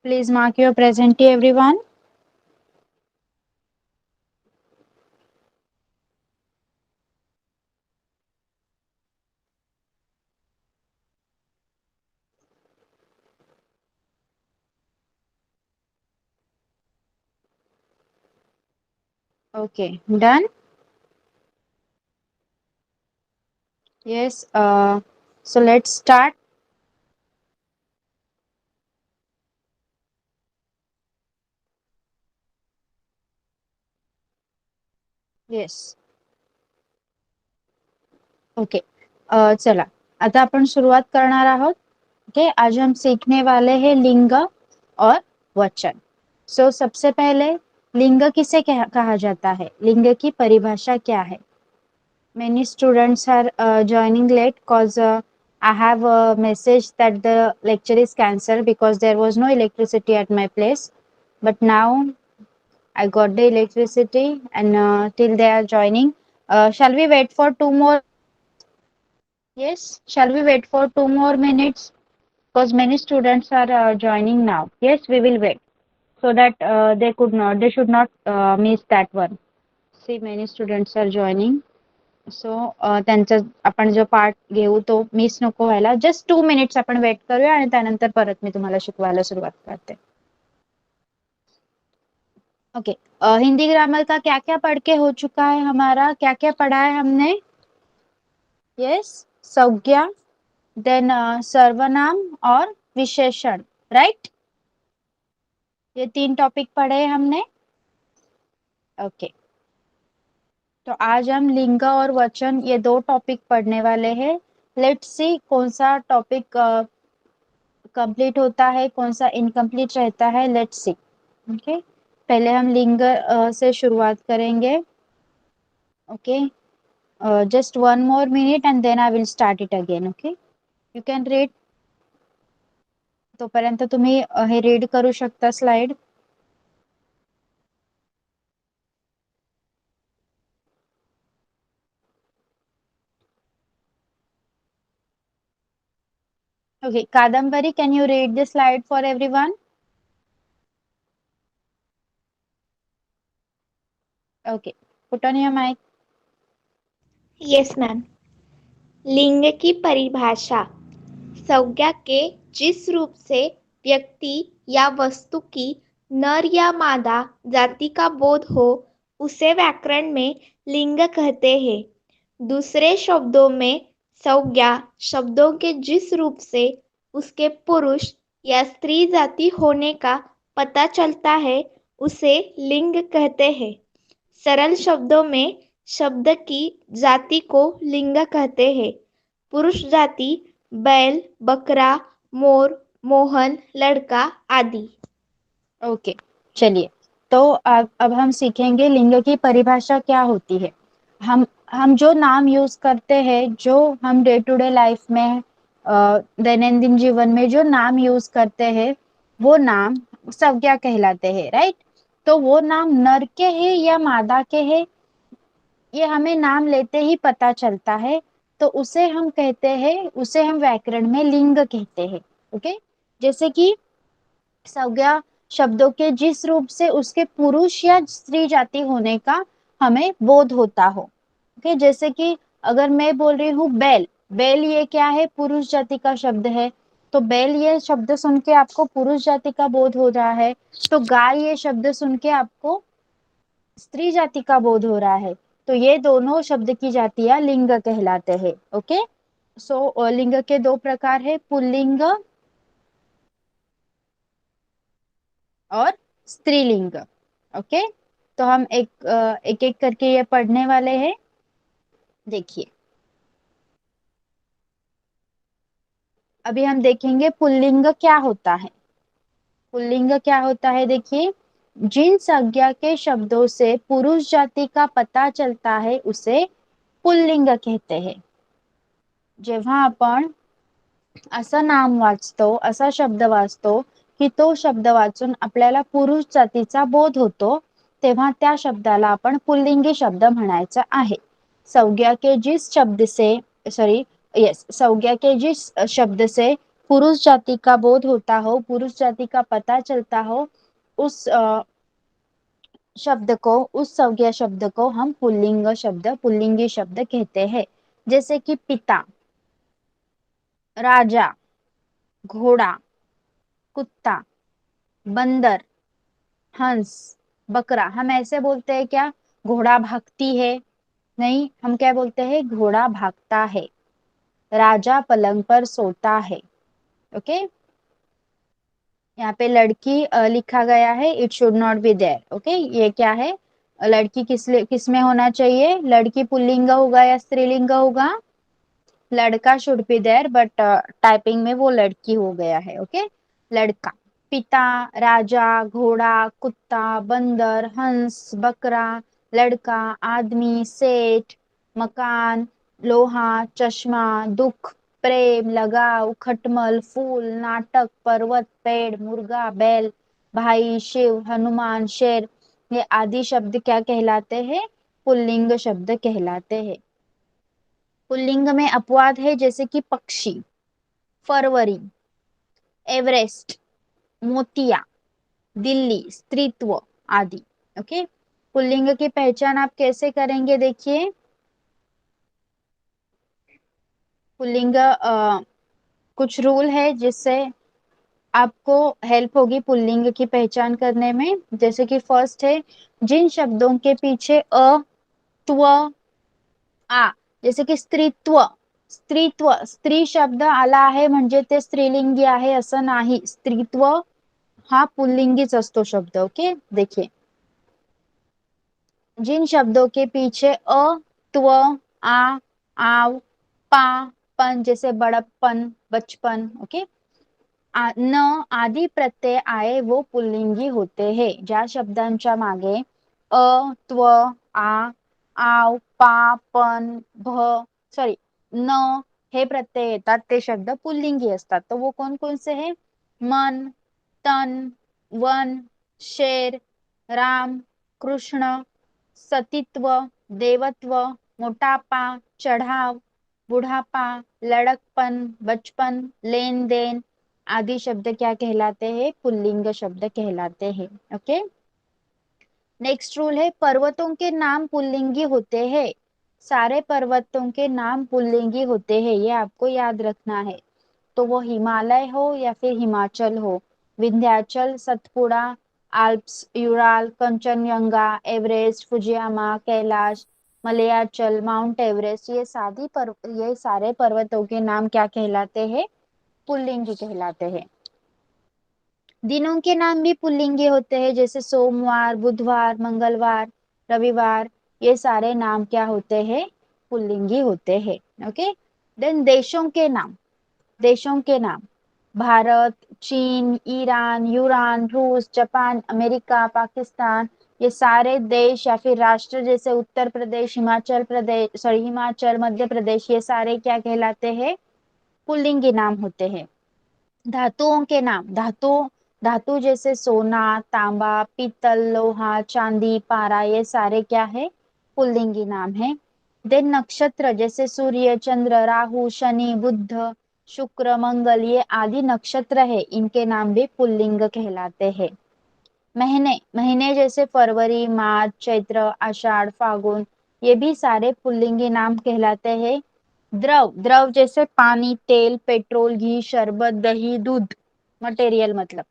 Please mark your present, everyone. Okay, done. Yes. So let's start. Yes. Okay. चला, आता अपन शुरुआत करना आहोत. ओके, आज हम सीखने वाले हैं लिंग और वचन. सो सबसे पहले लिंग किसे कहा जाता है, लिंग की परिभाषा क्या है. Many students are joining late because I have a message that the lecture is cancelled because there was no electricity at my place. But now I got the electricity and till they are joining. Shall we wait for two more? Yes, shall we wait for 2 more minutes? Because many students are joining now. Yes, we will wait so that they should not miss that one. See, many students are joining. सो त्यांचा आपण जो part घेऊ तो miss नको व्हायला. Just 2 minutes आपण wait करूया आणि त्यानंतर परत मी तुम्हाला शिकवायला सुरुवात करते. ओके. हिंदी ग्रामर का क्या क्या पढ़ के हो चुका है हमारा, क्या क्या पढ़ा है हमने. यस, संज्ञा, देन सर्वनाम और विशेषण, राइट. ये 3 टॉपिक पढ़े हमने. ओके. तो आज हम लिंग और वचन ये 2 टॉपिक पढ़ने वाले हैं. लेट्स सी कौन सा टॉपिक कंप्लीट होता है, कौन सा इनकम्प्लीट रहता है. Let's see. ओके, पहले हम लिंग से शुरुआत करेंगे. Okay, just 1 more minute and then I will start it again. Okay, you can read. तोपर्यंत तुम्ही हे रीड करू शकता slide. Okay, Kadambari, can you read the slide for everyone. Okay, put on your mike. Yes ma'am. लिंग की परिभाषा: संज्ञा के जिस रूप से व्यक्ति या वस्तु की नर या मादा जाति का बोध हो उसे व्याकरण में लिंग कहते हैं. दूसरे शब्दों में संज्ञा शब्दों के जिस रूप से उसके पुरुष या स्त्री जाति होने का पता चलता है उसे लिंग कहते हैं. सरल शब्दों में शब्द की जाति को लिंग कहते हैं. पुरुष जाति बैल, बकरा, मोर, मोहन, लड़का आदि. ओके, चलिए. तो अब हम सीखेंगे लिंग की परिभाषा क्या होती है. हम जो नाम यूज करते हैं, जो हम डे टू डे लाइफ में दैनंदिन जीवन में जो नाम यूज करते हैं वो नाम संज्ञा कहलाते हैं, राइट. तो वो नाम नर के हैं या मादा के हैं ये हमें नाम लेते ही पता चलता है. तो उसे हम कहते हैं, उसे हम व्याकरण में लिंग कहते हैं. ओके, जैसे कि संज्ञा शब्दों के जिस रूप से उसके पुरुष या स्त्री जाति होने का हमें बोध होता हो. ओके, जैसे कि अगर मैं बोल रही हूँ बैल, बैल ये क्या है, पुरुष जाति का शब्द है. तो बैल ये शब्द सुन के आपको पुरुष जाति का बोध हो रहा है. तो गाय ये शब्द सुन के आपको स्त्री जाति का बोध हो रहा है. तो ये दोनों शब्द की जातियां लिंग कहलाते हैं. ओके, सो लिंग के 2 प्रकार है, पुल्लिंग और स्त्रीलिंग. ओके, तो हम एक एक करके ये पढ़ने वाले हैं. देखिए, अभी हम देखेंगे पुल्लिंग क्या होता है. पुल्लिंग क्या होता है, देखिए, जिन संज्ञा के शब्दों से पुरुष जाति का पता चलता है उसे पुल्लिंग कहते हैं. जेव्हा आपण असं नाम वाचतो, असा शब्द वाचतो की तो शब्द वाचून आपल्याला पुरुष जातीचा बोध होतो, तेव्हा त्या शब्दाला आपण पुल्लिंगी शब्द म्हणायचा आहे. संज्ञा के जिस शब्द से सॉरी यस संज्ञा के जिस शब्द से पुरुष जाति का बोध होता हो, पुरुष जाति का पता चलता हो, उस शब्द को, उस संज्ञा शब्द को हम पुल्लिंग शब्द, पुल्लिंगी शब्द कहते हैं। जैसे कि पिता, राजा, घोड़ा, कुत्ता, बंदर, हंस, बकरा। हम ऐसे बोलते हैं क्या, घोड़ा भागती है? नहीं, हम क्या बोलते हैं, घोड़ा भागता है। राजा पलंग पर सोता है। ओके, यहाँ पे लड़की लिखा गया है, it should not be there. Okay, ये क्या है, लड़की किस में होना चाहिए, लड़की पुल्लिंग होगा या स्त्रीलिंग होगा, लड़का should be there, but typing में वो लड़की हो गया है। ओके, लड़का। पिता, राजा, घोड़ा, कुत्ता, बंदर, हंस, बकरा, लड़का, आदमी, सेठ, मकान, लोहा, चश्मा, दुख, प्रेम, लगाव, खटमल, फूल, नाटक, पर्वत, पेड़, मुर्गा, बैल, भाई, शिव, हनुमान, शेर, ये आदि शब्द क्या कहलाते हैं, पुल्लिंग शब्द कहलाते हैं। पुल्लिंग में अपवाद है, जैसे कि पक्षी, फरवरी, एवरेस्ट, मोतिया, दिल्ली, स्त्रीत्व आदि। ओके, पुल्लिंग की पहचान आप कैसे करेंगे, देखिए पुल्लिंग कुछ रूल है जिससे आपको हेल्प होगी पुल्लिंग की पहचान करने में। जैसे कि फर्स्ट है, जिन शब्दों के पीछे अ, त्व, आ, जैसे की स्त्रीत्व, स्त्रीत्व, स्त्री शब्द आला आहे म्हणजे ते स्त्रीलिंगी आहे असं नाही, स्त्रीत्व हा पुल्लिंगीच असतो शब्द। ओके, देखिए जिन शब्दों के पीछे अ, त्व, आ, आव, पा, पन, जैसे बड़प्पन, बचपन। ओके, न आदि प्रत्यय आए वो पुल्लिंगी होते हैं। ज्या शब्दांच्या मागे अ, त्व, आ, आव, पा, पन, भ, सॉरी, न हे प्रत्यय येतात ते शब्द पुल्लिंगी असतात। तो वो कौन कौन से हैं, मन, तन, वन, शेर, राम, कृष्ण, सतीत्व, देवत्व, मोटापा, चढ़ाव, बुढ़ापा, लड़कपन, बचपन, लेन देन आदि शब्द क्या कहलाते हैं, पुल्लिंग शब्द कहलाते हैं। ओके, नेक्स्ट रूल है, पर्वतों के नाम पुल्लिंगी होते हैं। सारे पर्वतों के नाम पुल्लिंगी होते हैं, ये आपको याद रखना है। तो वो हिमालय हो या फिर हिमाचल हो, Vindhyachal, Satpura, Alps, Ural, Kanchenjunga, Everest, Fujiyama, Kailash, Malayachal, Mount Everest, ये सारे पर्वतों के नाम क्या कहलाते हैं, पुल्लिंगी कहलाते हैं। दिनों के नाम भी पुल्लिंगी होते हैं, जैसे सोमवार, बुधवार, मंगलवार, रविवार, ये सारे नाम क्या होते हैं, पुल्लिंगी होते हैं। ओके, देन देशों के नाम, देशों के नाम, भारत, चीन, ईरान, यूरान, रूस, जापान, अमेरिका, पाकिस्तान, ये सारे देश या फिर राष्ट्र, जैसे उत्तर प्रदेश, हिमाचल प्रदेश, सॉरी हिमाचल, मध्य प्रदेश, ये सारे क्या कहलाते हैं, पुल्लिंगी नाम होते हैं। धातुओं के नाम, धातु जैसे सोना, तांबा, पीतल, लोहा, चांदी, पारा, ये सारे क्या है, पुल्लिंगी नाम है। देन नक्षत्र, जैसे सूर्य, चंद्र, राहु, शनि, बुध, शुक्र, मंगल, ये आदि नक्षत्र है, इनके नाम भी पुल्लिंग कहलाते हैं। महीने, महीने जैसे फरवरी, मार्च, चैत्र, आषाढ़, फागुन, ये भी सारे पुल्लिंगी नाम कहलाते हैं। द्रव, द्रव जैसे पानी, तेल, पेट्रोल, घी, शरबत, दही, दूध, मटेरियल मतलब।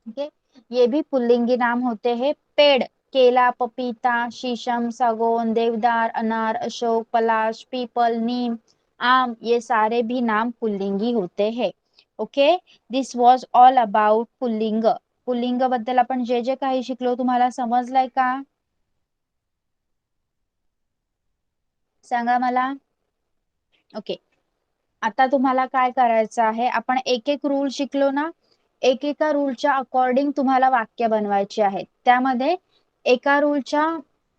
ठीक है, ये भी पुल्लिंगी नाम होते हैं। पेड़, केला, पपीता, शीशम, सागौन, देवदार, अनार, अशोक, पलाश, पीपल, नीम, आम, ये सारे भी नाम पुल्लिंगी होते हैं। Okay, this was all about pulling. Pulling बद्दल आपण जे जे काही शिकलो तुम्हाला समजलंय का, सांगा मला। ओके, आता तुम्हाला काय करायचं आहे, आपण एक एक रूल शिकलो ना, एकेका रूलच्या अकॉर्डिंग तुम्हाला वाक्य बनवायचे आहेत। त्यामध्ये एका रूलच्या,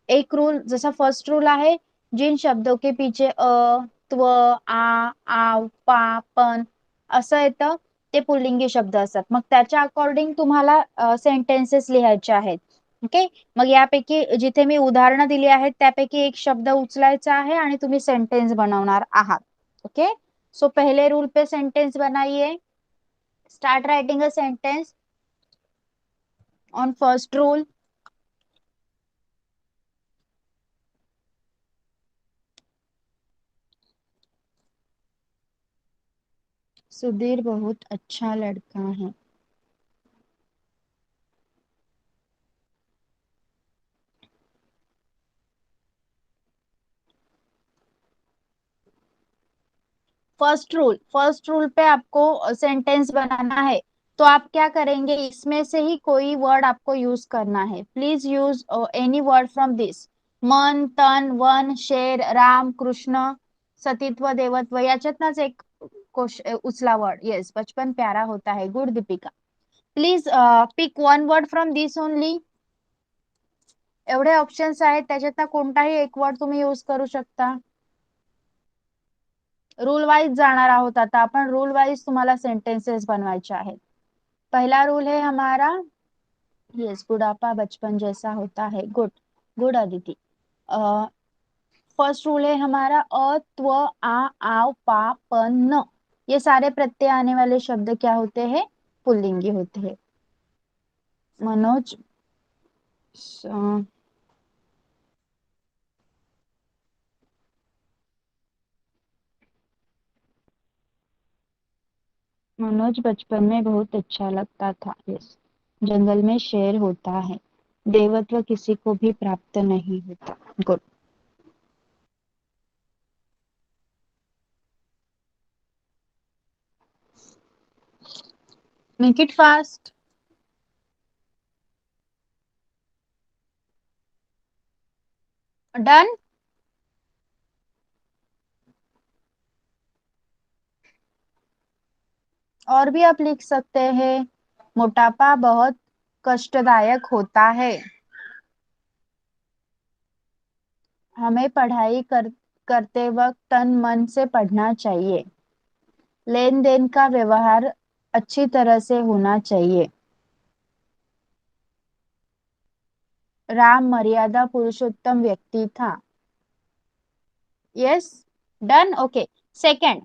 एक रूल जसा फर्स्ट रूल आहे, जिन शब्दों के पीछे अ, त्व, आ, आव, पा, पण असं येतं, ते पुल्लिंगी शब्द असतात। मग त्याच्या अकॉर्डिंग तुम्हाला सेंटेन्सेस लिहायचे आहेत। ओके, मग यापैकी जिथे मी उदाहरणं दिली आहेत त्यापैकी एक शब्द उचलायचा आहे आणि तुम्ही सेंटेन्स बनवणार आहात। ओके, सो पहले रूल पे सेंटेंस बनाइए। Start writing a sentence on first rule. Sudhir बहुत अच्छा लड़का है. फर्स्ट रूल पे आपको सेंटेंस बनाना है. तो आप क्या करेंगे, इसमें से ही कोई वर्ड आपको यूज करना है. Please use any word from this. मन, तन, वन, शेर, राम, कृष्ण, सतीत्व, देवत्व याच्यातनाच एक उचला वर्ड. येस, बचपन प्यारा होता है. Good Deepika. Please pick one word from this only. एवढे ऑप्शन्स आहेत, त्याच्यातला कोणताही एक वर्ड तुम्ही यूज करू शकता. रूल वाईज जाणार आहोत आता आपण. रूल वाईज तुम्हाला सेंटेन्सेस बनवायचे आहेत. पहला रूल है हमारा, यस, बुढ़ापा बचपन जैसा होता है. Good, good Aditi. First rule है हमारा अ, त्व, आ, आव, पा, पन, न. ये सारे प्रत्यय आने वाले शब्द क्या होते हैं, पुल्लिंगी होते हैं. मनोज, मनोज बचपन में बहुत अच्छा लगता था. यस. जंगल में शेर होता है. देवत्व किसी को भी प्राप्त नहीं होता. Good. Make it fast. Done. और भी आप लिख सकते हैं. मोटापा बहुत कष्टदायक होता है. हमें करते वक्त तन मन से पढ़ना चाहिए. लेन देन का व्यवहार अच्छी तरह से होना चाहिए. राम मर्यादा पुरुषोत्तम व्यक्ति था. Yes. Done. Okay. Second.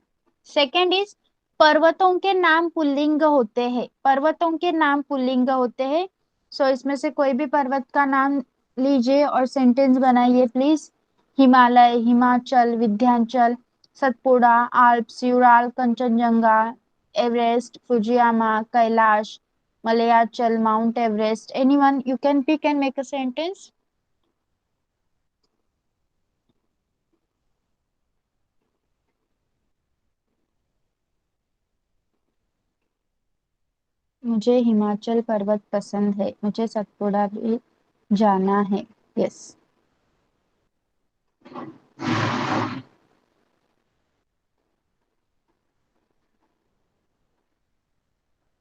Second is पर्वतों के नाम पुल्लिंग होते हैं. पर्वतों के नाम पुल्लिंग होते हैं. सो इसमें से कोई भी पर्वत का नाम लीजिए और सेंटेंस बनाइए please. Himalaya, Himachal, Vindhyachal, Satpura, Alps, Ural, Kanchenjunga, Everest, Fujiyama, Kailash, Malayachal, Mount Everest. Anyone you can pick and make a sentence. मुझे हिमाचल पर्वत पसंद है. मुझे सतपुड़ा भी जाना है. यस.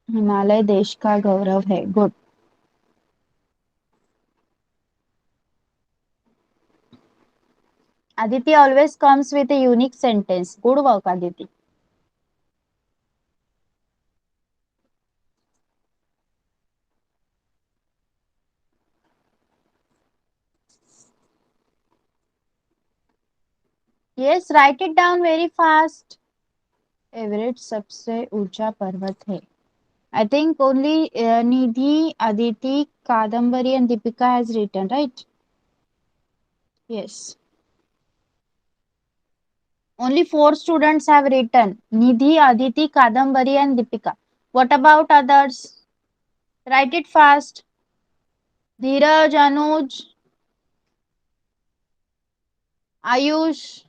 हिमालय देश का गौरव है. Good. Aditi always comes with a unique sentence. Good work, Aditi. Yes, write it down very fast. Everest सबसे ऊंचा पर्वत है. I think only Nidhi, Aditi, Kadambari and Deepika has written, right? Yes. Only 4 students have written. Nidhi, Aditi, Kadambari and Deepika. What about others? Write it fast. Dheeraj, Anuj, Ayush.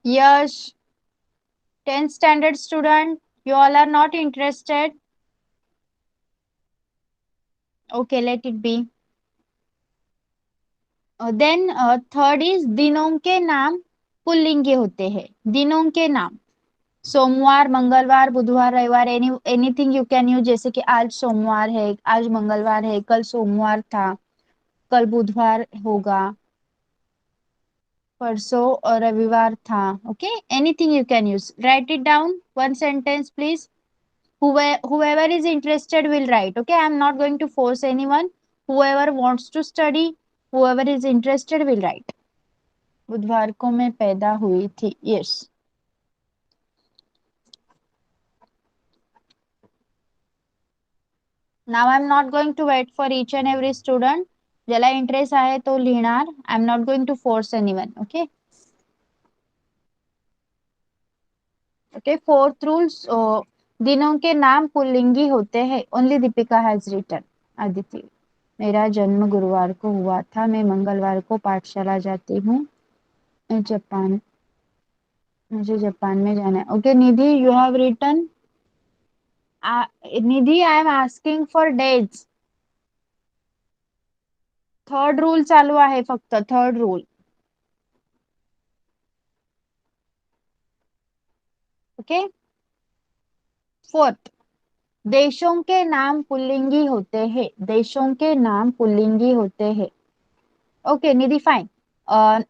Yash, 10th standard student. You all are not interested. Okay, let it be. Then third is दिनों के नाम पुल्लिंगी होते हैं. दिनों के नाम सोमवार, मंगलवार, बुधवार, रविवार. Anything you can use. जैसे कि आज सोमवार है, आज मंगलवार है, कल सोमवार था, कल बुधवार होगा, परसों और रविवार था. Okay. Anything you can use. Right it down one sentence please. Whoever is interested will write. Okay, I am not going to force anyone. whoever wants to study, whoever is interested will write. बुधवार को मैं पैदा हुई थी. Yes. Now I'm not going to wait for each and every student. ज्याला interest आहे तो लिहिणार. I'm not going to force anyone. Okay. Okay. Fourth rules. दिनों के नाम पुल्लिंगी होते हैं. Only Deepika has written. Aditi. मेरा जन्म गुरुवार को हुआ था. मैं मंगलवार को पाठशाला जाती हूँ. जापान. मुझे जापान में जाना है. Okay, Nidhi, you have written. Nidhi, I am asking for dates. Third rule चालू आहे फक्त. Third rule. ओके. फोर्थ. देशों के नाम पुल्लिंगी होते हैं. देशों के नाम पुल्लिंगी होते हैं. ओके निधि, फाइन.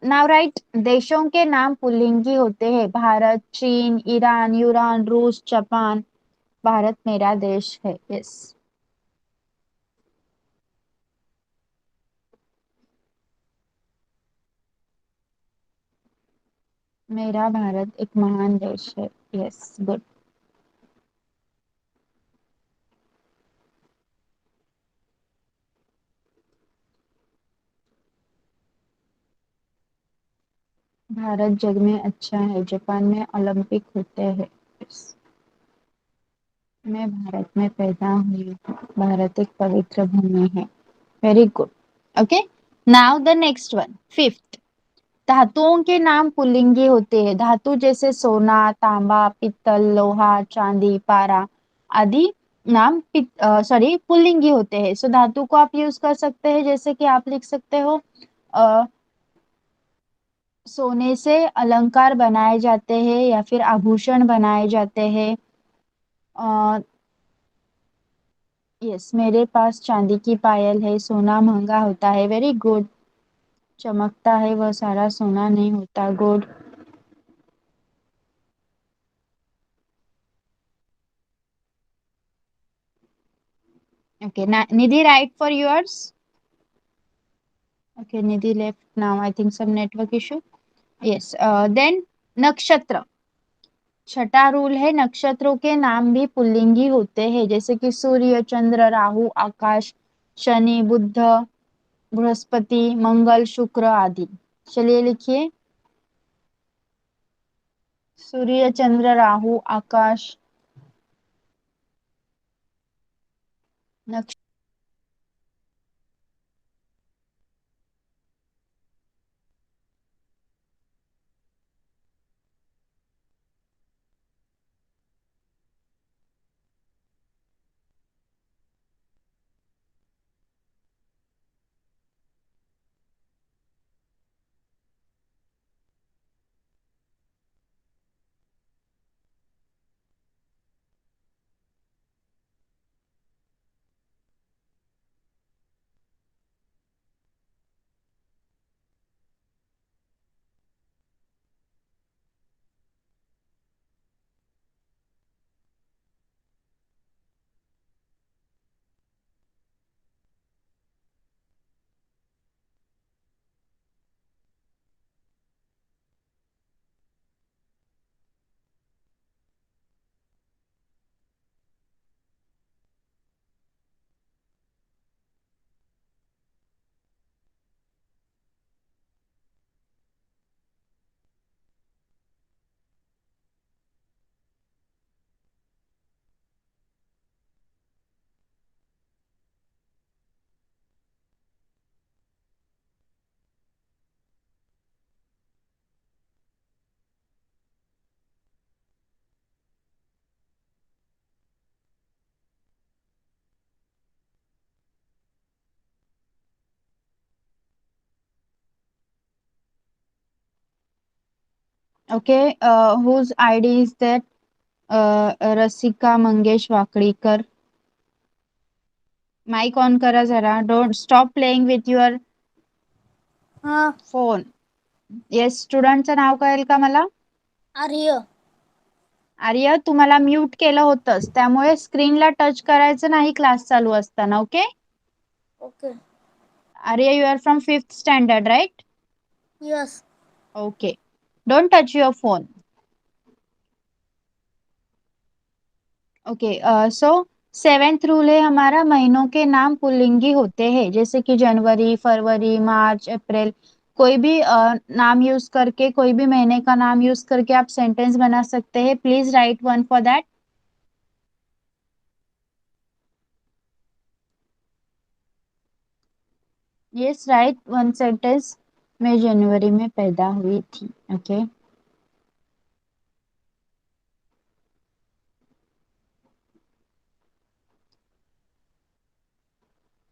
Now right. देशों के नाम पुल्लिंगी होते हैं. भारत, चीन, ईरान, यूरान, रूस, जापान. भारत मेरा देश है. यस. मेरा भारत एक महान देश है. Yes, good. भारत जग में अच्छा है. जापान में ओलंपिक होते हैं. Yes. मैं भारत में पैदा हुई हूँ. भारत एक पवित्र भूमि है. Very good. Okay. Now the next one. Fifth. धातुओं के नाम पुल्लिंगी होते हैं. धातु जैसे सोना, तांबा, पित्तल, लोहा, चांदी, पारा आदि नाम सॉरी पुल्लिंगी होते हैं. सो धातु को आप यूज कर सकते हैं. जैसे कि आप लिख सकते हो सोने से अलंकार बनाए जाते हैं या फिर आभूषण बनाए जाते हैं. यस, मेरे पास चांदी की पायल है. सोना महंगा होता है. Very good. चमकता है वह सारा सोना नहीं होता. Good. Okay, Nidhi, write for yours. Okay, Nidhi left now. I think some network issue. Yes. Then नक्षत्र. छठा रूल है. नक्षत्रों के नाम भी पुल्लिंगी होते हैं. जैसे कि सूर्य, चंद्र, राहु, आकाश, शनि, बुध, बृहस्पति, मंगल, शुक्र आदि. चलिए लिखिए. सूर्य, चंद्र, राहु, आकाश, नक्ष. Okay. Whose ID is that? Rasika Mangesh Wakadikar. Mic on करा जरा. Don't stop playing with your phone. Yes. स्टुडंटचं नाव कळेल का मला? आर्य. आर्य, तुम्हाला म्यूट केलं होतंस त्यामुळे स्क्रीनला टच करायचं नाही क्लास चालू असताना. Okay. Okay. Arya, you are from fifth standard, right? Yes. Okay. Don't touch your phone. Okay so seventh rule है हमारा, महीनों के नाम पुल्लिंगी होते हैं, जैसे कि जनवरी, फरवरी, मार्च, अप्रैल। कोई भी नाम यूज करके, कोई भी महीने का नाम यूज करके आप सेंटेंस बना सकते हैं। Please write one for that. Yes, write one sentence. मैं जनवरी में पैदा हुई थी। Okay.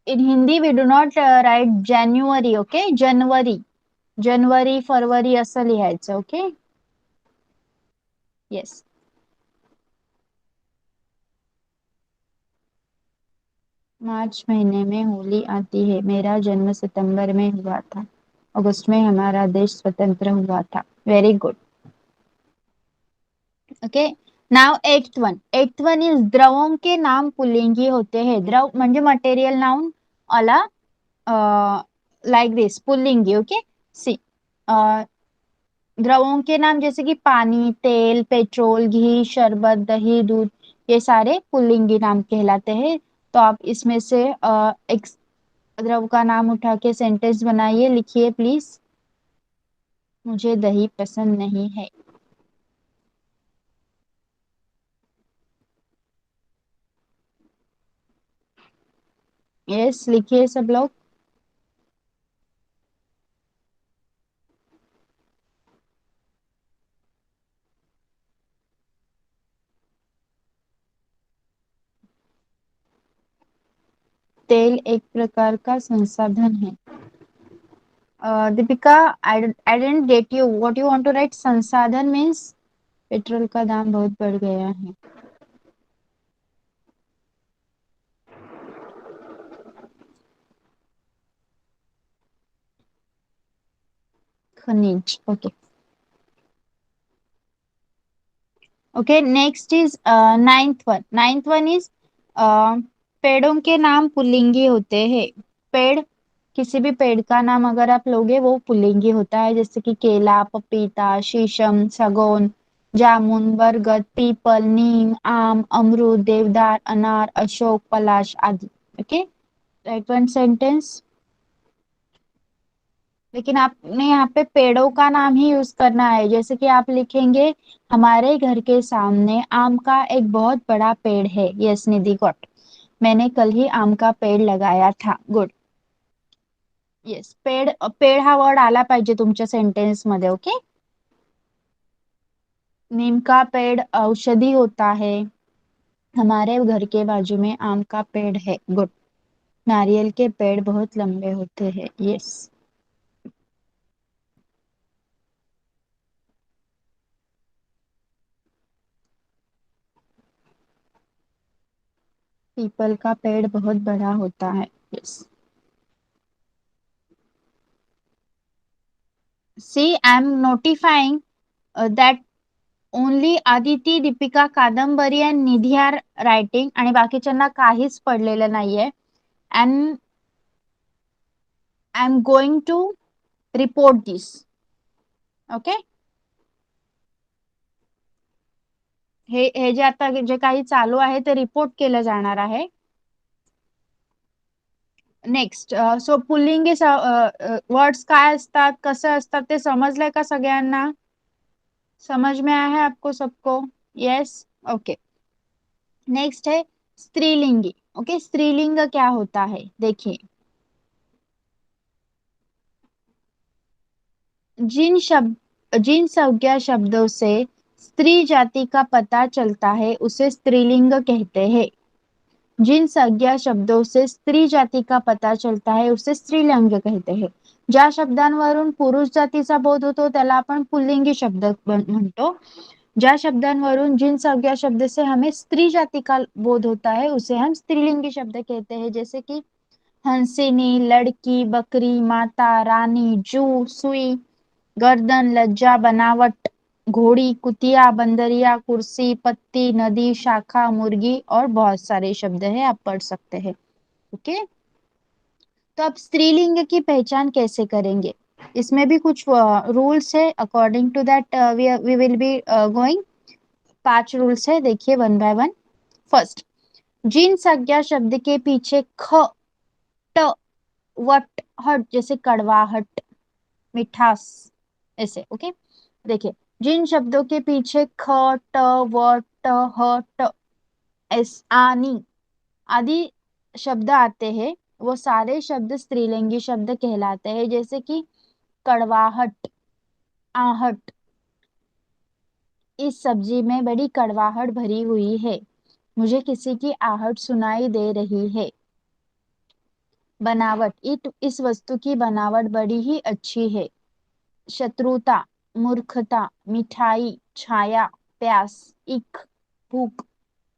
In Hindi we do not write January. Okay, जनवरी, जनवरी फरवरी असं लिहायचं. ओके. येस. मार्च महीने में होली आती है. मेरा जन्म सितंबर में हुआ था. अगस्त में हमारा देश स्वतंत्र हुआ था. Very good. Okay. Now eighth one is द्रवों के नाम पुल्लिंगी होते हैं. द्रव म्हणजे मटेरियल नाउन अला लाइक दिस पुल्लिंगी. ओके. सी द्रवों के नाम जैसे कि पानी, तेल, पेट्रोल, घी, शरबत, दही, दूध, ये सारे पुल्लिंगी नाम कहलाते हैं. तो आप इसमें से एक द्रव का नाम उठा के सेंटेंस बनाइए. लिखिए प्लीज. मुझे दही पसंद नहीं है. यस, लिखिए सब लोग. तेल एक प्रकार का संसाधन है. Deepika, I don't get you. What you want to write? संसाधन मीन्स पेट्रोल का दाम बहुत बढ़ गया है. खनिज. Okay. Okay, next is ninth one is पेड़ों के नाम पुल्लिंगी होते हैं. पेड़, किसी भी पेड़ का नाम अगर आप लोगे वो पुल्लिंगी होता है. जैसे कि केला, पपीता, शीशम, सगोन, जामुन, बरगद, पीपल, नीम, आम, अमरूद, देवदार, अनार, अशोक, पलाश आदि. ओके. Right one sentence. लेकिन आपने यहाँ पे पेड़ों का नाम ही यूज करना है. जैसे कि आप लिखेंगे, हमारे घर के सामने आम का एक बहुत बड़ा पेड़ है. यस निधि गॉट. मैंने कल ही आम का पेड़ लगाया था. गुड. येस, पेड़, पेड़ हा वर्ड आला पाहिजे तुमच्या सेंटेन्स मध्ये. ओके. नीम का पेड़ औषधि होता है. हमारे घर के बाजू में आम का पेड़ है. गुड. नारियल के पेड़ बहुत लंबे होते हैं. यस. पीपल का पेड़ बहुत बड़ा होता है. Yes. See, I am notifying that only Aditi, Deepika, Kadambari and Nidhi are writing, आणि बाकीच्यांना काहीच पडलेलं नाहीये. And I am going to report this. Okay. हे जे आता जे काही चालू आहे ते रिपोर्ट केलं जाणार आहे. नेक्स्ट, सो पुल्लिंगी वर्ड्स काय असतात, कसं असतात ते समजलंय का सगळ्यांना? समझ में आया है आपको सबको? यस. ओके. नेक्स्ट है स्त्रीलिंगी. ओके, स्त्रीलिंग क्या होता है देखिए. जिन संज्ञा शब्दों से स्त्री जाति का पता चलता है उसे स्त्रीलिंग कहते हैं. जिन संज्ञा शब्दों से स्त्री जाती का पता चलता है उसे स्त्रीलिंग कहते हैं. ज्या शब्दांवरून पुरुष जातीचा बोध होतो त्याला आपण पुल्लिंगी शब्द म्हणतो. ज्या शब्दांवरून जिन संज्ञा शब्द से हमें स्त्री जाति का बोध होता है उसे हम स्त्रीलिंगी शब्द कहते हैं. जैसे कि हंसिनी, लड़की, बकरी, माता, रानी, जू, सुई, गर्दन, लज्जा, बनावट, घोड़ी, कुतिया, बंदरिया, कुर्सी, पत्ती, नदी, शाखा, मुर्गी और बहुत सारे शब्द है, आप पढ़ सकते हैं. ओके. तो अब स्त्रीलिंग की पहचान कैसे करेंगे, इसमें भी कुछ रूल्स है। According to that we will be going. 5 rules है, देखिए वन बाय वन। फर्स्ट, जिन संज्ञा शब्द के पीछे ख, ट, वट, हट, जैसे कड़वाहट, मिठास, ऐसे, ओके। देखिए, जिन शब्दों के पीछे ख, ट, व, ट, ह, ट, एस, आनी आदि शब्द आते हैं, वो सारे शब्द स्त्रीलिंगी शब्द कहलाते हैं। जैसे कि कड़वाहट, आहट, इस सब्जी में बड़ी कड़वाहट भरी हुई है, मुझे किसी की आहट सुनाई दे रही है। बनावट, इस वस्तु की बनावट बड़ी ही अच्छी है। शत्रुता, मूर्खता, मिठाई, छाया, प्यास, इक, भूख,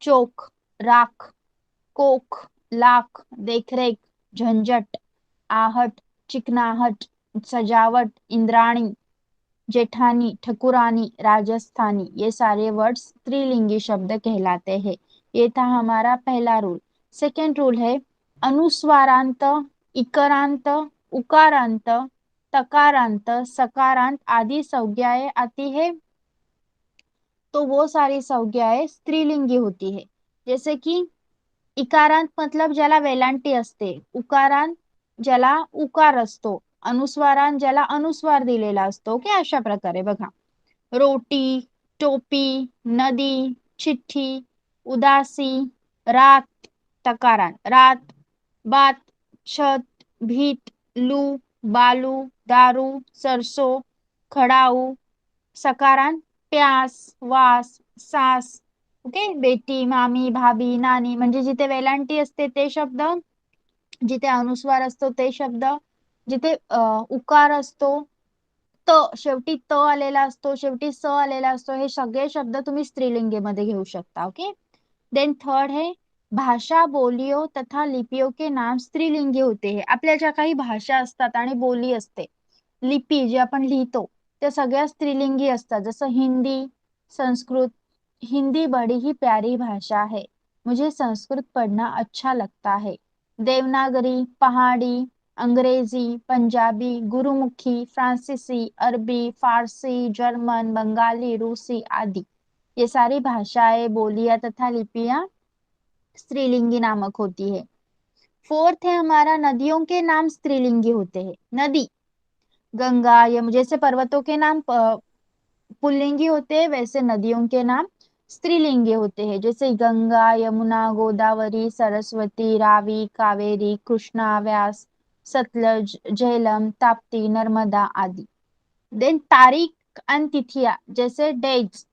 चोक, राख, कोख, लाख, देखरेख, झंझट, आहट, चिकनाहट, सजावट, इंद्राणी, जेठानी, ठकुरानी, राजस्थानी, ये सारे वर्ड स्त्रीलिंगी शब्द कहलाते हैं। ये था हमारा पहला रूल। सेकेंड रूल है, अनुस्वारांत, इकारांत, उकारांत, तकारांत, सकारांत आदि संज्ञाएं आती है, तो वो सारी संज्ञाएं स्त्रीलिंगी होती है। जैसे कि इकारांत मतलब ज्याला वेलांटी असते, उकारांत ज्याला उकार असतो, अनुस्वारांत ज्याला अनुस्वार दिलेला असतो, ओके, अशा प्रकारे बघा। रोटी, टोपी, नदी, चिट्ठी, उदासी, रात, तकारान, रात, बात, छत, भीत, लू, बालू, दारू, सरसो, खड़ाऊ, सकारान, प्यास, वास, सास, ओके, बेटी, मामी, भाभी, नानी, म्हणजे जिथे वेलांटी असते ते शब्द, जिथे अनुस्वार असतो ते शब्द, जिथे उकार असतो, त, शेवटी त आलेला असतो, शेवटी स आलेला असतो, हे सगळे शब्द तुम्ही स्त्रीलिंगीमध्ये घेऊ शकता, ओके। देन थर्ड है, भाषा, बोलियों तथा लिपियों के नाम स्त्रीलिंगी होते हैं। आपल्या ज्या काही भाषा असतात आणि बोली असते, लिपी जे आपण लिहितो, त्या सगळ्या स्त्रीलिंगी असतात। जसं हिंदी, संस्कृत, हिंदी बड़ी ही प्यारी भाषा है, मुझे संस्कृत पढ़ना अच्छा लगता है। देवनागरी, पहाड़ी, अंग्रेजी, पंजाबी, गुरुमुखी, फ्रांसीसी, अरबी, फारसी, जर्मन, बंगाली, रूसी आदि, ये सारी भाषाएं, बोलियां तथा लिपियां स्त्रीलिंगी नामक होती है। फोर्थ है हमारा, नदियों के नाम स्त्रीलिंगी होते हैं। नदी, गंगा, यम, जैसे पर्वतों के नाम पुल्लिंगी होते हैं, वैसे नदियों के नाम स्त्रीलिंगी होते हैं। जैसे गंगा, यमुना, गोदावरी, सरस्वती, रावी, कावेरी, कृष्णा, व्यास, सतलज, झेलम, ताप्ती, नर्मदा आदि। देन तारीख एंड तिथियां, जैसे डेट्स,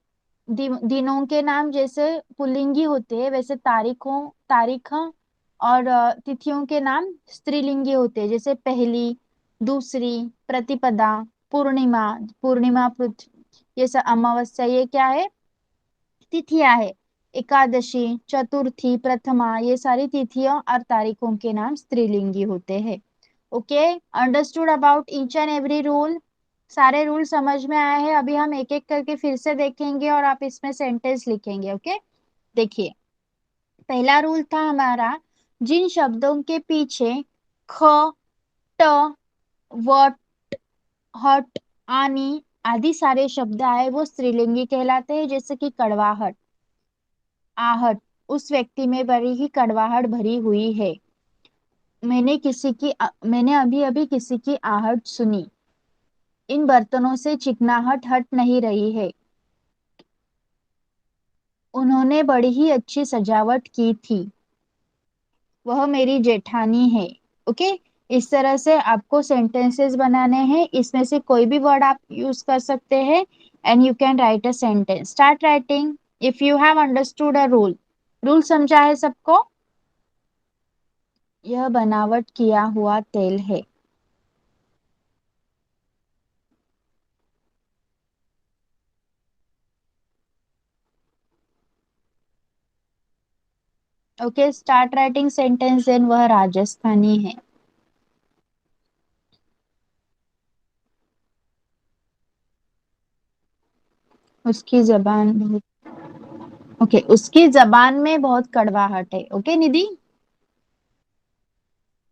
दिनों के नाम जैसे पुल्लिंगी होते हैं, वैसे तारीख और तिथियों के नाम स्त्रीलिंगी होते हैं। जैसे पहली, दूसरी, प्रतिपदा, पूर्णिमा, पूर्णिमा पृथ्वी, ये सब, अमावस्या, ये क्या है, तिथियां है। एकादशी, चतुर्थी, प्रथमा, ये सारी तिथियों और तारीखों के नाम स्त्रीलिंगी होते हैं। Okay, understood about each and every rule. सारे रूल समझ में आए हैं। अभी हम एक एक करके फिर से देखेंगे और आप इसमें सेंटेंस लिखेंगे, ओके। देखिए, पहला रूल था हमारा, जिन शब्दों के पीछे ख, ट, व, हट, आनी आदि सारे शब्द आए, वो स्त्रीलिंगी कहलाते हैं। जैसे कि कड़वाहट, आहट, उस व्यक्ति में बड़ी ही कड़वाहट भरी हुई है। मैंने अभी अभी किसी की आहट सुनी। इन बर्तनों से चिकनाहट हट नहीं रही है। उन्होंने बड़ी ही अच्छी सजावट की थी। वह मेरी जेठानी है। ओके, इस तरह से आपको सेंटेंसेस बनाने हैं। इसमें से कोई भी वर्ड आप यूज कर सकते हैं and you can write a sentence. Start writing if you have understood a rule. Rule समझा है सबको? यह बनावट किया हुआ तेल है। Okay, start writing sentence. Then वह राजस्थानी है। उसकी जबान बहुत, ओके, उसकी जबान में बहुत कड़वाहट है। ओके निधि,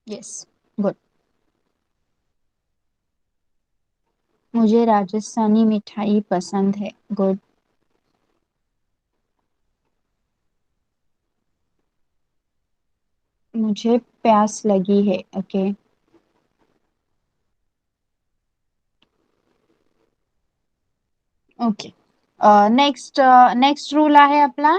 यस। गुड। मुझे राजस्थानी मिठाई पसंद है। गुड। मुझे प्यास लगी है। Okay. Okay. Next next rule आहे आपला,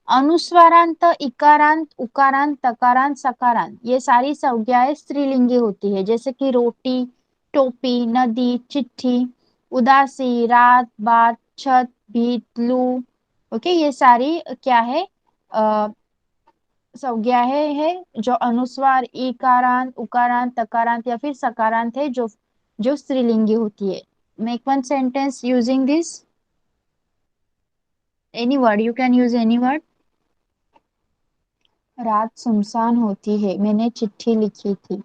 अनुस्वारांत, इकारांत, उकारांत, तकारांत, सकारांत, ये सारी संज्ञाएं स्त्रीलिंगी होती है, जैसे कि रोटी, टोपी, नदी, चिट्ठी, उदासी, रात, बात, छत, भीत, लू। ओके, ये सारी क्या है, संज्ञाएं है जो अनुस्वार, इकारांत, उकारांत, तकारांत या फिर सकारांत है, जो जो स्त्रीलिंगी होती है। Make one sentence using this, any word, you can use any word. रात सुनसान होती है, मैंने चिट्ठी लिखी थी।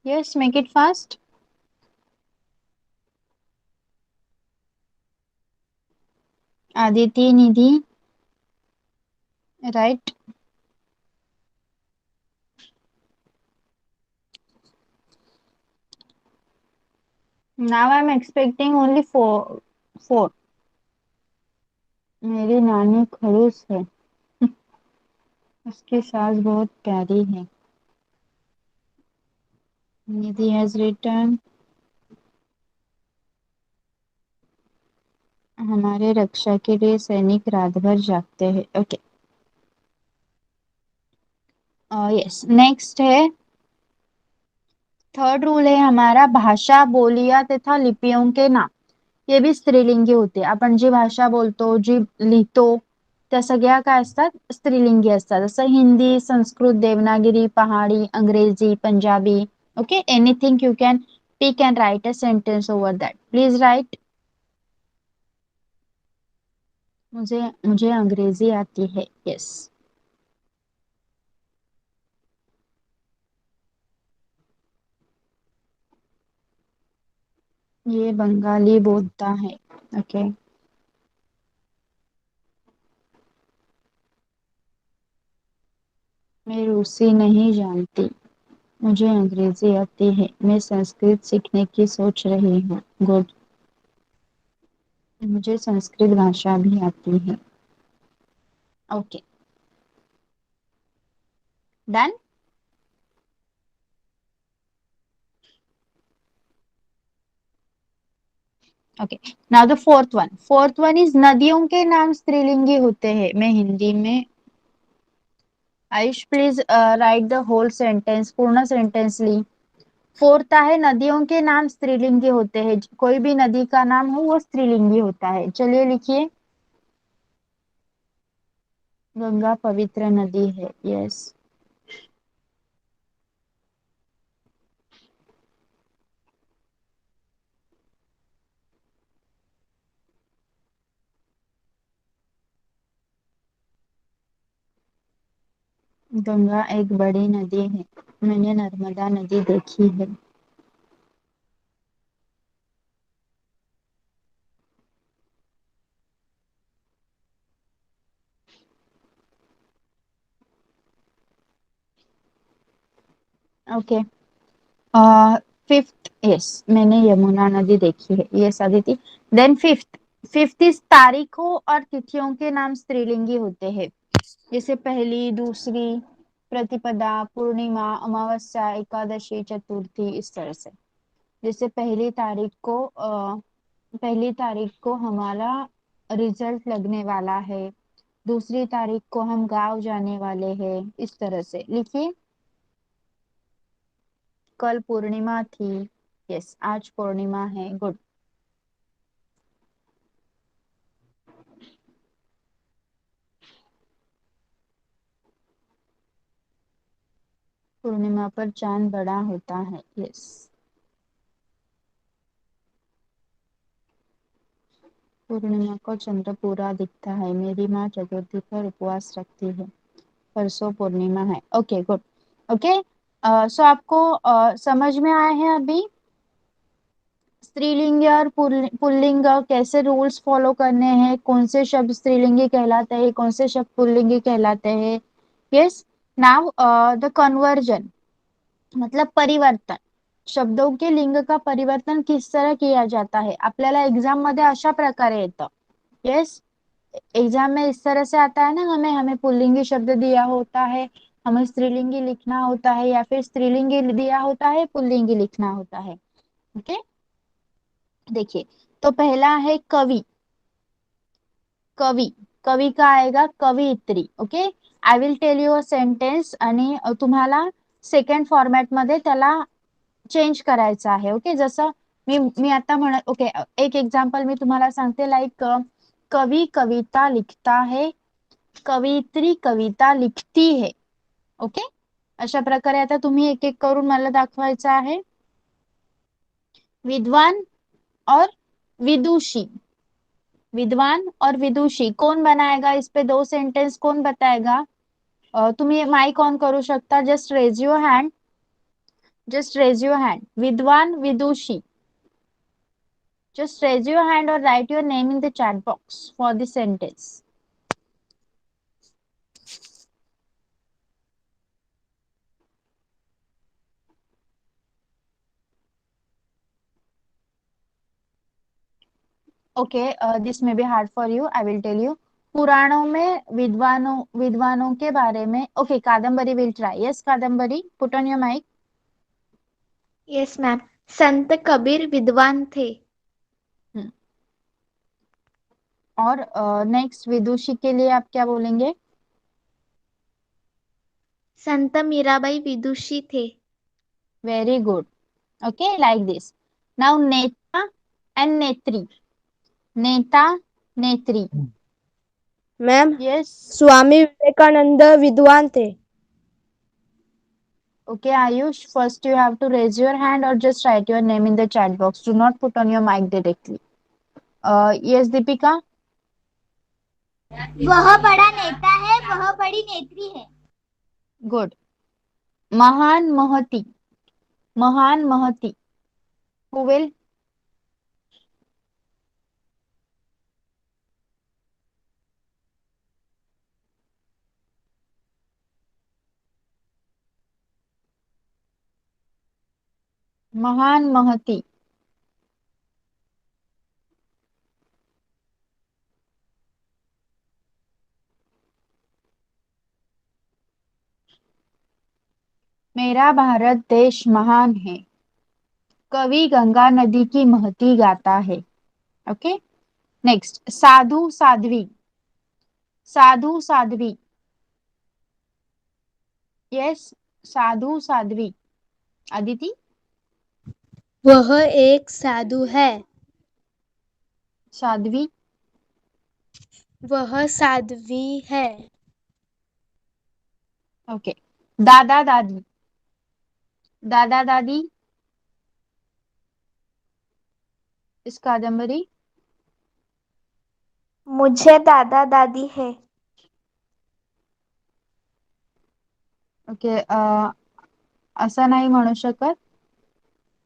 Yes, make it fast. Aditi, Nidhi. Right. Now I am expecting only four. Four. मेरी नानी खड़ूस है, उसकी सास बहुत प्यारी है। निधि हैज रिटर्न। हमारे रक्षा के लिए सैनिक रात भर जागते हैं। ओके। यस, नेक्स्ट है, थर्ड रूल है हमारा, भाषा, बोलियां तथा लिपियों के नाम, ये भी स्त्रीलिंगी होते. आपण जी भाषा बोलतो, जी लिहितो, त्या सगळ्या काय असतात, स्त्रीलिंगी असतात. जसं Hindi, Sanskrit, Devanagari, Pahari, Angrezi, Punjabi. Okay, anything you can pick and write a sentence over that. Please write. मुझे मुझे अंग्रेजी आती है. यस. ये बंगाली बोलता है. ओके. मैं रूसी नहीं जानती, मुझे अंग्रेजी आती है, मैं संस्कृत सीखने की सोच रही हूँ. गुड. मुझे संस्कृत भाषा भी आती है. Okay. Done. Okay. Now the fourth one. Fourth one is, नदियों के नाम स्त्रीलिंगी होते हैं. मैं हिंदी में, Ayush please write the whole sentence, पूर्ण सेंटेंस ली. फोर्थ है, नदियों के नाम स्त्रीलिंगी होते हैं, कोई भी नदी का नाम हो वो स्त्रीलिंगी होता है. चलिए लिखिए. गंगा पवित्र नदी है. यस. गंगा एक बड़ी नदी है, मैंने नर्मदा नदी देखी है. ओके. फिफ्थ, यस, मैंने यमुना नदी देखी है. Yes Aditi. Then fifth. Fifth is, तारीखों और तिथियों के नाम स्त्रीलिंगी होते हैं, जैसे पहली, दूसरी, प्रतिपदा, पूर्णिमा, अमावस्या, एकादशी, चतुर्थी, इस तरह से. जैसे पहली तारीख को हमारा रिजल्ट लगने वाला है, दूसरी तारीख को हम गांव जाने वाले हैं, इस तरह से लिखिए. कल पूर्णिमा थी. यस, आज पूर्णिमा है. गुड. पूर्णिमा पर चांद बड़ा होता है. यस. पूर्णिमा को चंद्र पूरा दिखता है। मेरी माँ चतुर्थी पर उपवास रखती है। परसों पूर्णिमा है। Okay good. ओके सो आपको समझ में आया है अभी स्त्रीलिंग और पुल्लिंग कैसे रूल्स फॉलो करने हैं, कौन से शब्द स्त्रीलिंगी कहलाते हैं, कौन से शब्द पुल्लिंगी कहलाते हैं। यस। नाउ द कन्वर्जन मतलब परिवर्तन, शब्दों के लिंग का परिवर्तन किस तरह किया जाता है आपल्याला एग्जाम मध्ये अशा प्रकारे येतं। यस। एग्जाम में इस तरह से आता है ना, हमें हमें पुल्लिंगी शब्द दिया होता है, हमें स्त्रीलिंगी लिखना होता है, या फिर स्त्रीलिंगी दिया होता है पुल्लिंगी लिखना होता है। ओके देखिए, तो पहला है कवि। कवि, कवि का आएगा कवयित्री। Okay I will tell you a sentence आणि तुम्हाला सेकंड फॉर्मॅट मध्ये त्याला चेंज करायचं आहे। ओके जसं मी मी आता म्हणत ओके एक एक्झाम्पल मी तुम्हाला सांगते लाईक कवि कविता लिखता है, कवयित्री कविता लिखती है। ओके अशा प्रकारे आता तुम्ही एक एक करून मला दाखवायचं आहे। विद्वान और विदुषी, विद्वान और विदुषी कौन बनाएगा, इस पे दो सेंटेंस कौन बताएगा। तुम्ही माइक ऑन करू शकता, just raise your hand, just raise your hand. विद्वान विदुषी, just raise your hand or write your name in the chat box for the sentence. Okay, this may be hard for you. I will tell you. पुराणों में विद्वानों विद्वानों के बारे में। Okay Kadambari will try. Yes Kadambari put on your mike. Yes ma'am. संत कबीर विद्वान थे। और नेक्स्ट विदुषी के लिए आप क्या बोलेंगे। संत मीराबाई विदुषी थे। Very good. Okay like this. Now नेता एंड नेत्री, नेता नेत्री। Ma'am yes. स्वामी विवेकानंद विद्वान थे। Okay, Ayush, first you have to raise your hand or just write your name in the chat box. Do not put on your mic directly. Yes, Deepika? वह बड़ा नेता है, वह बड़ी नेत्री है। Good. महान महती, महान महती. Who will? महान महती. मेरा भारत देश महान है, कवि गंगा नदी की महती गाता है। ओके नेक्स्ट साधु साध्वी, साधु साध्वी। यस साधु साध्वी। अदिति। वह एक साधु है। साध्वी। वह साध्वी है। ओके दादा दादी, दादा दादी। इस कादम्बरी। मुझे दादा दादी है। ओके असं नाही म्हणू शकत,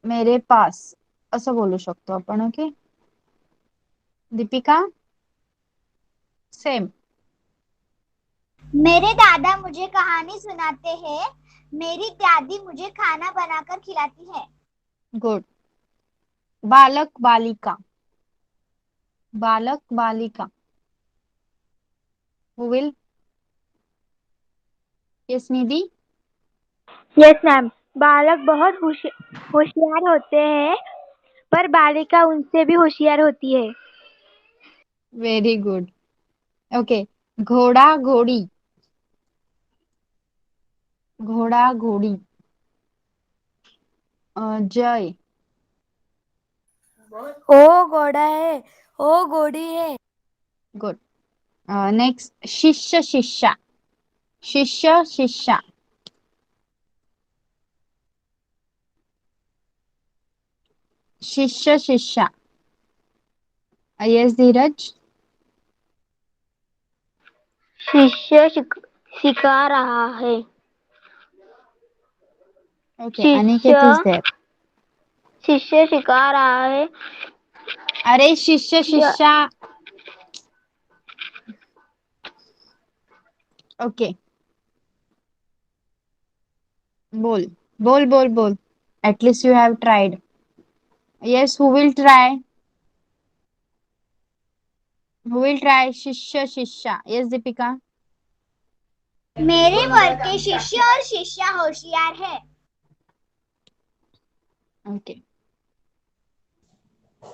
मेरे पास असं बोलू शकतो आपण। Okay Deepika same. मेरे दादा मुझे कहानी सुनाते हैं, मेरी दादी मुझे खाना बनाकर खिलाती है। गुड। बालक बालिका, बालक बालिका। Who will? Yes Nidhi. Yes ma'am. बालक बहुत होशियार होते हैं, पर बालिका उनसे भी होशियार होती है। Very good. ओके घोड़ा घोड़ी, घोड़ा घोड़ी। जय। ओ घोड़ा है, ओ घोड़ी है। गुड। नेक्स्ट शिष्य शिष्या, शिष्य शिष्या। शिष्य शिष्या। Yes, धीरज. शिष्य सिखा रहा है. Okay, शिष्य Aniket is there. शिष्य सिखा रहा है. अरे शिष्य शिष्या. Okay, बोल बोल बोल बोल. At least you have tried. Yes, who will try? Who will try? शिष्य शिष्या. Yes, Deepika. मेरे वर्ग के शिष्य और शिष्या होशियार है. Okay.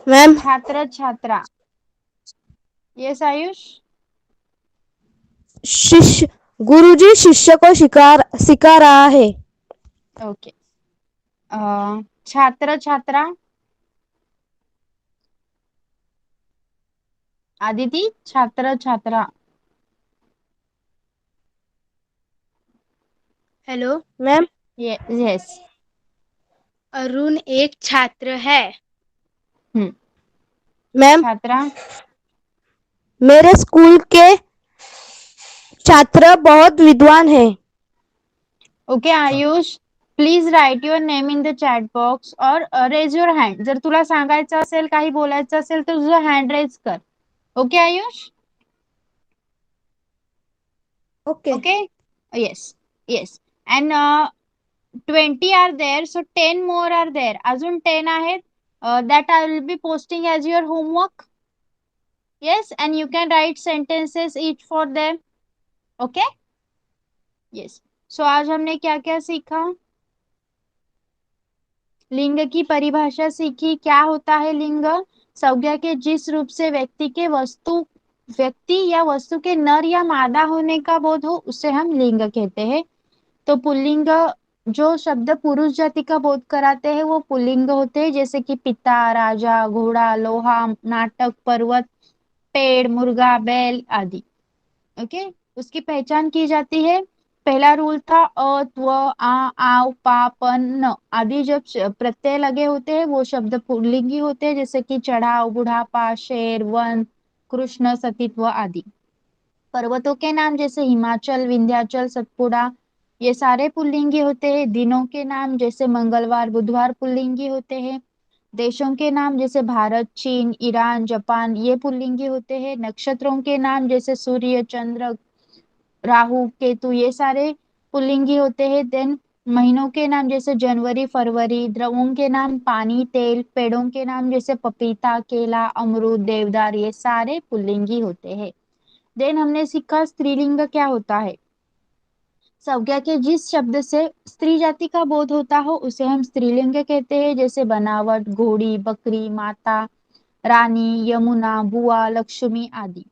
मैम. छात्र छात्रा. Yes, Ayush. शिष्य गुरुजी शिष्य को सिखा रहा है. Okay. छात्र छात्रा. आदिति. छात्र छात्रा. Hello ma'am. Yes. अरुण एक छात्र है. हम्म. मैम. छात्रा. मेरे स्कूल के छात्र बहुत विद्वान हैं. Okay, Ayush. Please write your name in the chat box और रेज युअर हँड. जर तुला सांगायचं असेल काही बोलायचं असेल तर तुझं हँड रेज कर. Okay Ayush. Okay. Okay. Yes. Yes. And 20 are there, so 10 more are there. अजून 10 आहेत. That I will be posting as your homework. Yes, and you can write sentences each for them. Okay. Yes. So आज हमने क्या क्या सीखा. लिंग की परिभाषा सीखी. क्या होता है लिंग. संज्ञा के जिस रूप से व्यक्ति या वस्तु के नर या मादा होने का बोध हो उसे हम लिंग कहते हैं. तो पुल्लिंग जो शब्द पुरुष जाति का बोध कराते हैं वो पुल्लिंग होते हैं, जैसे कि पिता, राजा, घोड़ा, लोहा, नाटक, पर्वत, पेड़, मुर्गा, बैल आदि. ओके. उसकी पहचान की जाती है. पहला रूल था अ, त्व, आ, आव, पा, पन, न आदि जब प्रत्यय लगे होते हैं वो शब्द पुल्लिंगी होते हैं, जैसे कि चढ़ाव, बुढ़ापा, शेर, वन, कृष्ण, सतीत्व आदि. पर्वतों के नाम जैसे हिमाचल, विंध्याचल, सतपुड़ा ये सारे पुल्लिंगी होते हैं. दिनों के नाम जैसे मंगलवार, बुधवार पुल्लिंगी होते हैं. देशों के नाम जैसे भारत, चीन, ईरान, जापान ये पुल्लिंगी होते हैं. नक्षत्रों के नाम जैसे सूर्य, चंद्र, राहु, केतु ये सारे पुल्लिंगी होते हैं. देन महीनों के नाम जैसे जनवरी, फरवरी. द्रवों के नाम पानी, तेल. पेड़ों के नाम जैसे पपीता, केला, अमरूद, देवदार ये सारे पुल्लिंगी होते हैं. देन हमने सीखा स्त्रीलिंग क्या होता है. संज्ञा के जिस शब्द से स्त्री जाति का बोध होता हो उसे हम स्त्रीलिंग कहते हैं, जैसे बनावट, घोड़ी, बकरी, माता, रानी, यमुना, बुआ, लक्ष्मी आदि.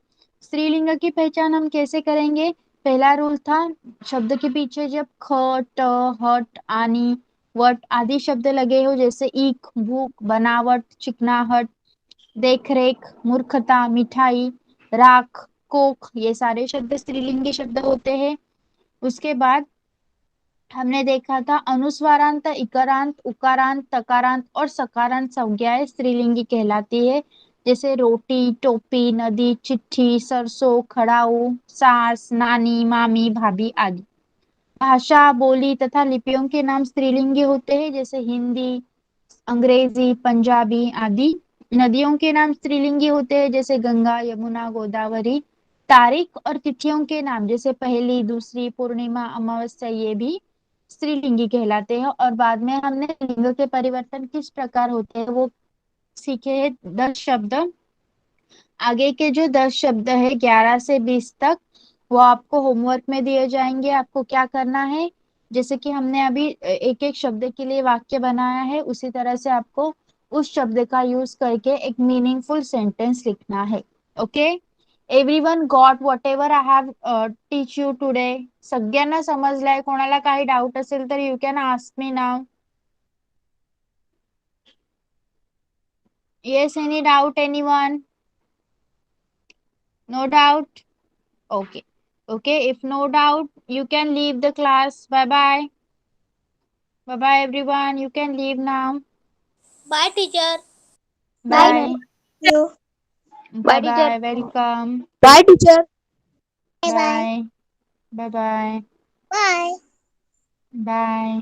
स्त्रीलिंग की पहचान हम कैसे करेंगे. पहला रूल था शब्द के पीछे जब ख, ट, हट, आनी, वट आदि शब्द लगे हो, जैसे ईख, भूख, बनावट, चिकनाहट, देखरेख, मूर्खता, मिठाई, राख, कोख ये सारे शब्द स्त्रीलिंगी शब्द होते हैं. उसके बाद हमने देखा था अनुस्वारांत, इकारांत, उकारांत, तकारांत और सकारांत संज्ञाएं स्त्रीलिंगी कहलाती है, जैसे रोटी, टोपी, नदी, चिट्ठी, सरसों, खड़ाऊ, सास, नानी, मामी, भाभी आदि. भाषा, बोली तथा लिपियों के नाम स्त्रीलिंगी होते हैं, जैसे हिंदी, अंग्रेजी, पंजाबी आदि. नदियों के नाम स्त्रीलिंगी होते हैं, जैसे गंगा, यमुना, गोदावरी. तारीख और तिथियों के नाम जैसे पहली, दूसरी, पूर्णिमा, अमावस्या ये भी स्त्रीलिंगी कहलाते हैं. और बाद में हमने लिंग के परिवर्तन किस प्रकार होते हैं वो सीखे हैं. 10 शब्द. आगे के जो 10 शब्द है 11 से 20 तक वो आपको होमवर्क में दिए जाएंगे. आपको क्या करना है, जैसे कि हमने अभी एक एक शब्द के लिए वाक्य बनाया है उसी तरह से आपको उस शब्द का यूज करके एक मीनिंगफुल सेंटेंस लिखना है. Okay. Everyone got what ever I have teach you today. सगळ्यांना समजलाय. कोणाला काही डाऊट असेल तर you can ask me now. Yes, any doubt anyone. No doubt. Okay. Okay. If no doubt, you can leave the class. Bye bye. Bye bye, everyone. You can leave now. Bye, teacher. Bye Bye. Ma'am. Bye teacher. Bye, welcome, bye teacher. Bye bye, bye bye, bye. Bye.